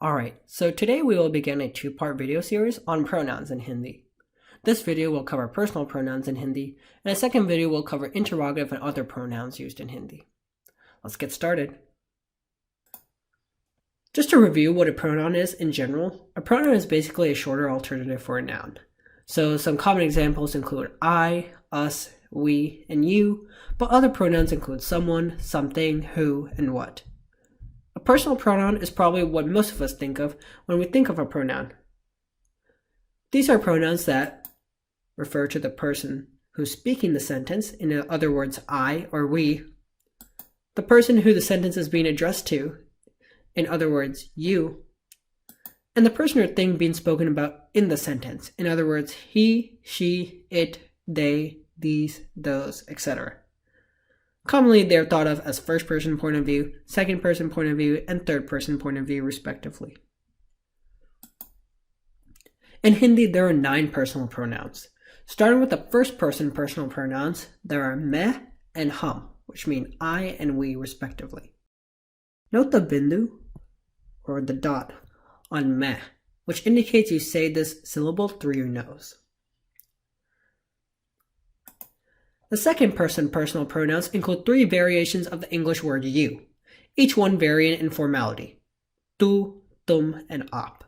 Alright, so today we will begin a two-part video series on pronouns in Hindi. This video will cover personal pronouns in Hindi, and a second video will cover interrogative and other pronouns used in Hindi. Let's get started. Just to review what a pronoun is in general, a pronoun is basically a shorter alternative for a noun. So some common examples include I, us, we, and you, but other pronouns include someone, something, who, and what. A personal pronoun is probably what most of us think of when we think of a pronoun. These are pronouns that refer to the person who's speaking the sentence, in other words, I or we, the person who the sentence is being addressed to, in other words, you, and the person or thing being spoken about in the sentence, in other words, he, she, it, they, these, those, etc. Commonly, they are thought of as first-person point of view, second-person point of view, and third-person point of view, respectively. In Hindi, there are 9 personal pronouns. Starting with the first-person personal pronouns, there are main and hum, which mean I and we, respectively. Note the bindu, or the dot, on main, which indicates you say this syllable through your nose. The second-person personal pronouns include 3 variations of the English word you, each one varying in formality: tu, tum, and आप.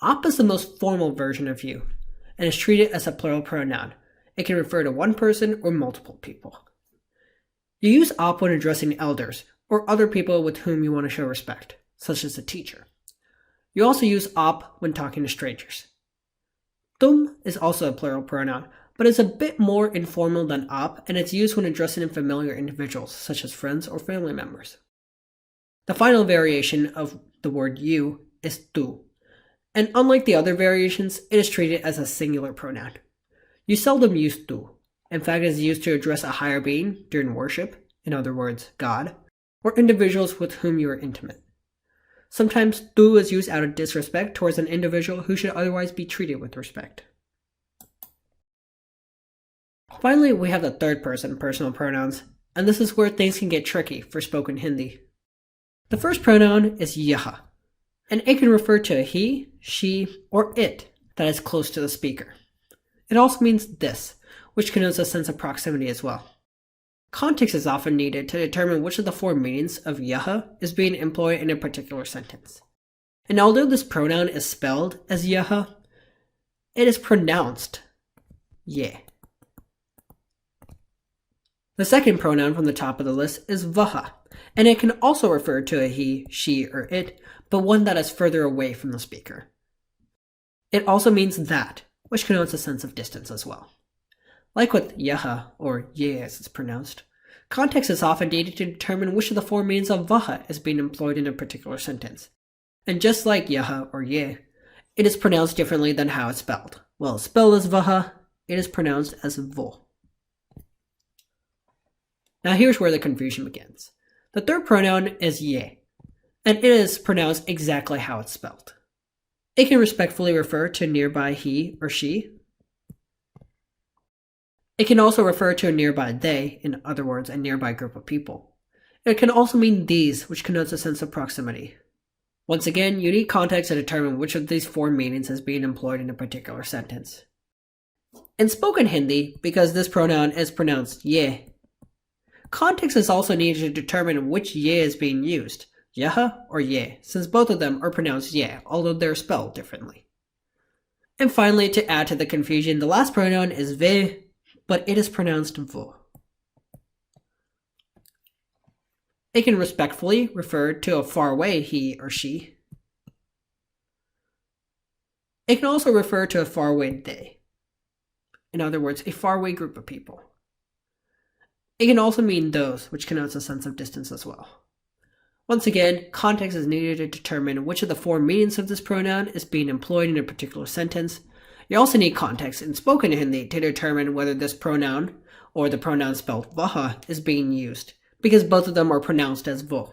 आप is the most formal version of you, and is treated as a plural pronoun. It can refer to one person or multiple people. You use आप when addressing elders, or other people with whom you want to show respect, such as a teacher. You also use आप when talking to strangers. Tum is also a plural pronoun, but it's a bit more informal than आप, and it's used when addressing familiar individuals, such as friends or family members. The final variation of the word you is tu, and unlike the other variations, it is treated as a singular pronoun. You seldom use tu. In fact, it is used to address a higher being during worship, in other words, God, or individuals with whom you are intimate. Sometimes tu is used out of disrespect towards an individual who should otherwise be treated with respect. Finally, we have the third-person personal pronouns, and this is where things can get tricky for spoken Hindi. The first pronoun is yaha, and it can refer to a he, she, or it that is close to the speaker. It also means this, which connotes a sense of proximity as well. Context is often needed to determine which of the 4 meanings of yaha is being employed in a particular sentence. And although this pronoun is spelled as yaha, it is pronounced ye. The second pronoun from the top of the list is vaha, and it can also refer to a he, she, or it, but one that is further away from the speaker. It also means that, which connotes a sense of distance as well. Like with yaha, or ye as it's pronounced, context is often needed to determine which of the 4 meanings of vaha is being employed in a particular sentence. And just like yaha or ye, it is pronounced differently than how it's spelled. While it's spelled as vaha, it is pronounced as vo. Now here's where the confusion begins. The third pronoun is ye, and it is pronounced exactly how it's spelled. It can respectfully refer to a nearby he or she. It can also refer to a nearby they, in other words, a nearby group of people. It can also mean these, which connotes a sense of proximity. Once again, you need context to determine which of these 4 meanings is being employed in a particular sentence. In spoken Hindi, because this pronoun is pronounced ye, context is also needed to determine which ye is being used, yaha or ye, since both of them are pronounced ye, although they're spelled differently. And finally, to add to the confusion, the last pronoun is ve, but it is pronounced vo. It can respectfully refer to a faraway he or she. It can also refer to a faraway they. In other words, a faraway group of people. It can also mean those, which connotes a sense of distance as well. Once again, context is needed to determine which of the 4 meanings of this pronoun is being employed in a particular sentence. You also need context in spoken Hindi to determine whether this pronoun, or the pronoun spelled vaha, is being used, because both of them are pronounced as vo.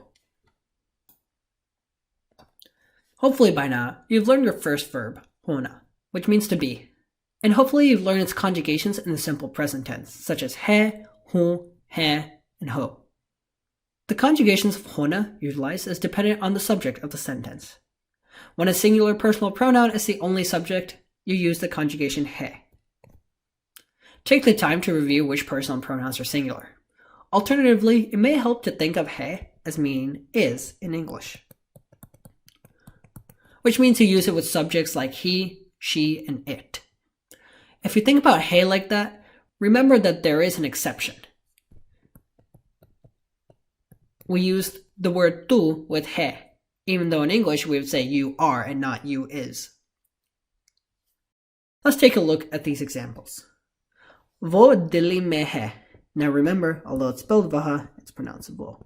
Hopefully by now, you've learned your first verb, hona, which means to be. And hopefully you've learned its conjugations in the simple present tense, such as hai, hu, hai, and ho. The conjugations of hona utilized is dependent on the subject of the sentence. When a singular personal pronoun is the only subject, you use the conjugation he. Take the time to review which personal pronouns are singular. Alternatively, it may help to think of he as meaning is in English, which means you use it with subjects like he, she, and it. If you think about he like that, remember that there is an exception. We use the word tu with he, even though in English we would say you are and not you is. Let's take a look at these examples. Wo Delhi mein hai. Now remember, although it's spelled vaha, it's pronounced vo.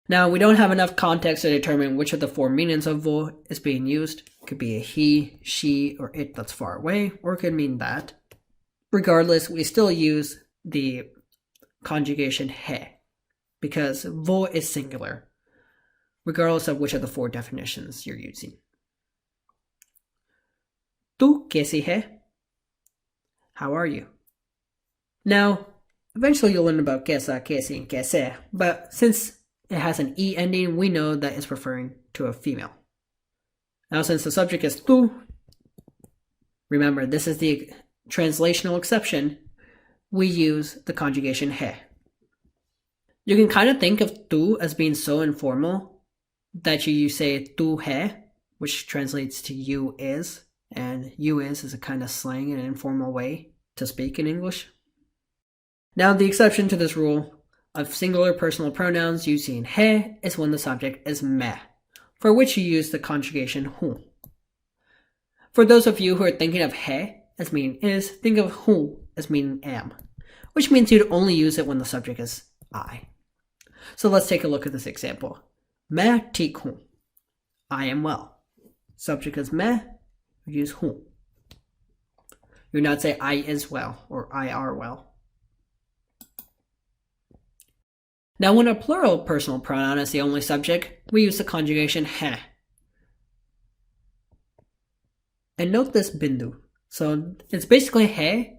Now we don't have enough context to determine which of the four meanings of vo is being used. It could be a he, she, or it that's far away, or it could mean that. Regardless, we still use the conjugation he, because vo is singular, regardless of which of the four definitions you're using. Tu kaisi hai? How are you? Now, eventually you'll learn about kaisa, kaisi, and kaise, but since it has an e ending, we know that it's referring to a female. Now, since the subject is tu, remember this is the translational exception, we use the conjugation he. You can kind of think of tu as being so informal that you say tu hai, which translates to you is, and you is a kind of slang and informal way to speak in English. Now, the exception to this rule of singular personal pronouns using he is when the subject is me, for which you use the conjugation hu. For those of you who are thinking of he as meaning is, think of hu as meaning am, which means you'd only use it when the subject is I. So let's take a look at this example. Main theek hu. I am well. Subject is me, you use hu. You would not say I is well or I are well. Now, when a plural personal pronoun is the only subject, we use the conjugation he. And note this bindu. So it's basically he,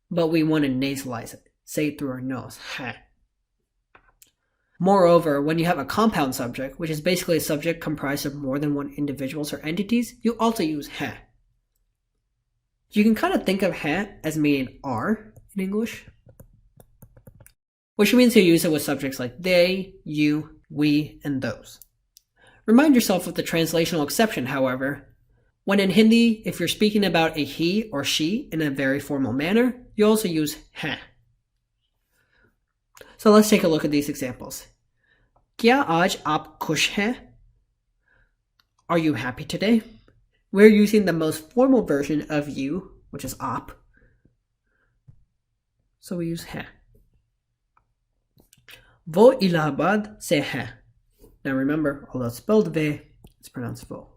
but we want to nasalize it. Say it through our nose. He. Moreover, when you have a compound subject, which is basically a subject comprised of more than one individuals or entities, you also use he. You can kind of think of he as meaning are in English, which means you use it with subjects like they, you, we, and those. Remind yourself of the translational exception, however. When in Hindi, if you're speaking about a he or she in a very formal manner, you also use he. So let's take a look at these examples. Kya aaj aap khush hain? Are you happy today? We're using the most formal version of you, which is aap. So we use hai. Wo Allahabad se hai. Now remember, although it's spelled ve, it's pronounced vo.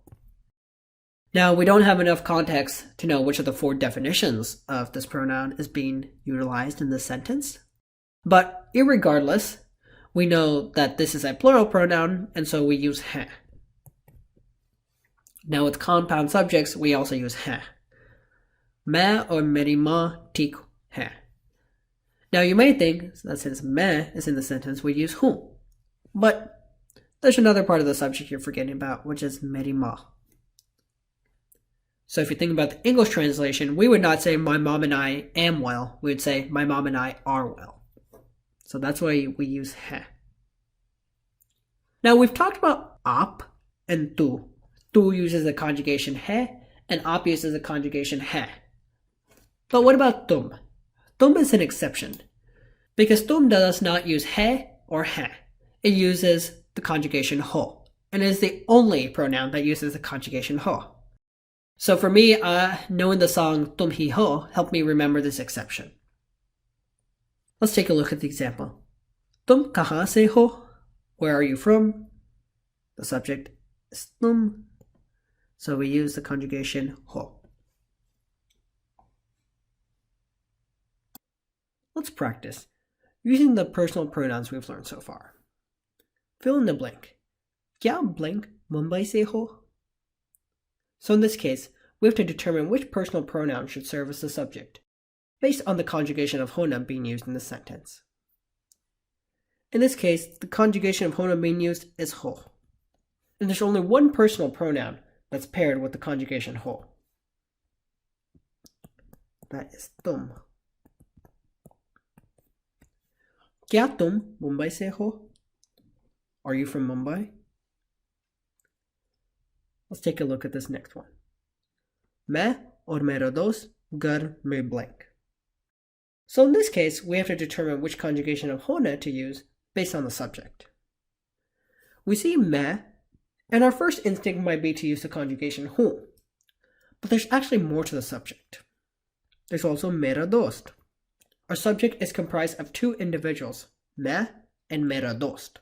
Now, we don't have enough context to know which of the four definitions of this pronoun is being utilized in this sentence. But irregardless, we know that this is a plural pronoun, and so we use hai. Now, with compound subjects, we also use hai. Main or meri maa theek hai. Now, you may think that since main is in the sentence, we use hu. But there's another part of the subject you're forgetting about, which is meri maa. So if you think about the English translation, we would not say my mom and I am well. We would say my mom and I are well. So that's why we use hai. Now we've talked about aap and tu. Tu uses the conjugation hai and aap uses the conjugation hai. But what about tum? Tum is an exception because tum does not use hai or ha. It uses the conjugation ho and is the only pronoun that uses the conjugation ho. So for me, knowing the song Tum Hi Ho helped me remember this exception. Let's take a look at the example. Tum kahan se ho? Where are you from? The subject is tum, so we use the conjugation ho. Let's practice using the personal pronouns we've learned so far. Fill in the blank. Kya blank Mumbai se ho? So in this case, we have to determine which personal pronoun should serve as the subject, based on the conjugation of hona being used in the sentence. In this case, the conjugation of hona being used is ho. And there's only one personal pronoun that's paired with the conjugation ho. That is tum. Kya tum Mumbai se ho? Are you from Mumbai? Let's take a look at this next one. Main aur mera dost ghar mein blank. So in this case, we have to determine which conjugation of hona to use based on the subject. We see main, and our first instinct might be to use the conjugation hu. But there's actually more to the subject. There's also mera dost. Our subject is comprised of two individuals, main and mera dost.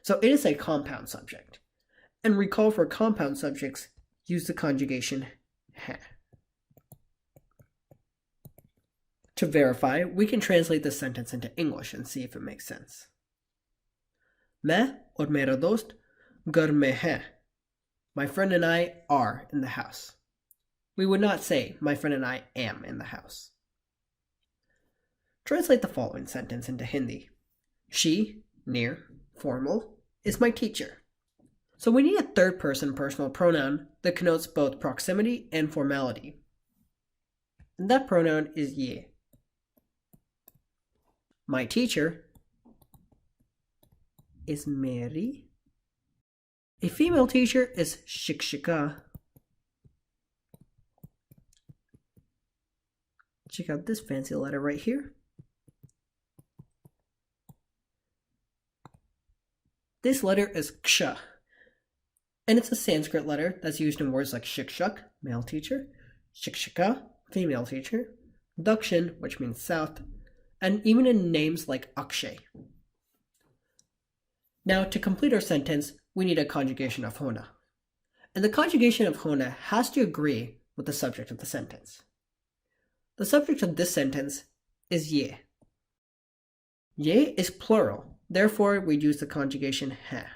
So it is a compound subject. And recall for compound subjects, use the conjugation hai. To verify, we can translate this sentence into English and see if it makes sense. Main aur mera dost ghar mein hai. My friend and I are in the house. We would not say, my friend and I am in the house. Translate the following sentence into Hindi. She, near, formal, is my teacher. So we need a third person personal pronoun that connotes both proximity and formality. And that pronoun is ye. My teacher is Mary. A female teacher is shikshika. Check out this fancy letter right here. This letter is ksha, and it's a Sanskrit letter that's used in words like shikshak, male teacher, shikshika, female teacher, dakshin, which means south, and even in names like Akshay. Now, to complete our sentence, we need a conjugation of hona. And the conjugation of hona has to agree with the subject of the sentence. The subject of this sentence is ye. Ye is plural, therefore we use the conjugation hai.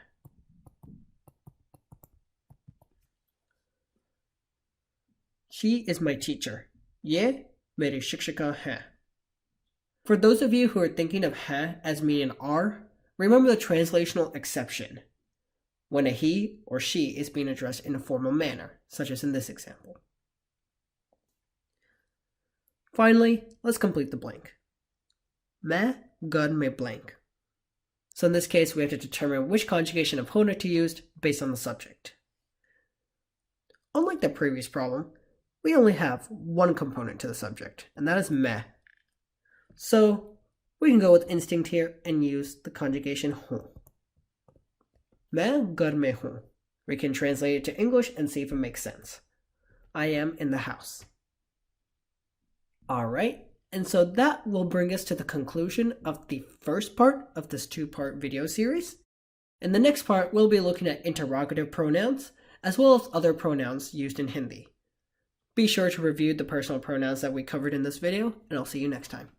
She is my teacher. Ye meri shikshika hai. For those of you who are thinking of hai as meaning are, remember the translational exception when a he or she is being addressed in a formal manner, such as in this example. Finally, let's complete the blank. Main ghar mein blank. So in this case, we have to determine which conjugation of hona to use based on the subject. Unlike the previous problem, we only have one component to the subject, and that is main. So we can go with instinct here and use the conjugation hu. Main ghar mein hu. We can translate it to English and see if it makes sense. I am in the house. Alright, and so that will bring us to the conclusion of the first part of this two-part video series. In the next part, we'll be looking at interrogative pronouns, as well as other pronouns used in Hindi. Be sure to review the personal pronouns that we covered in this video, and I'll see you next time.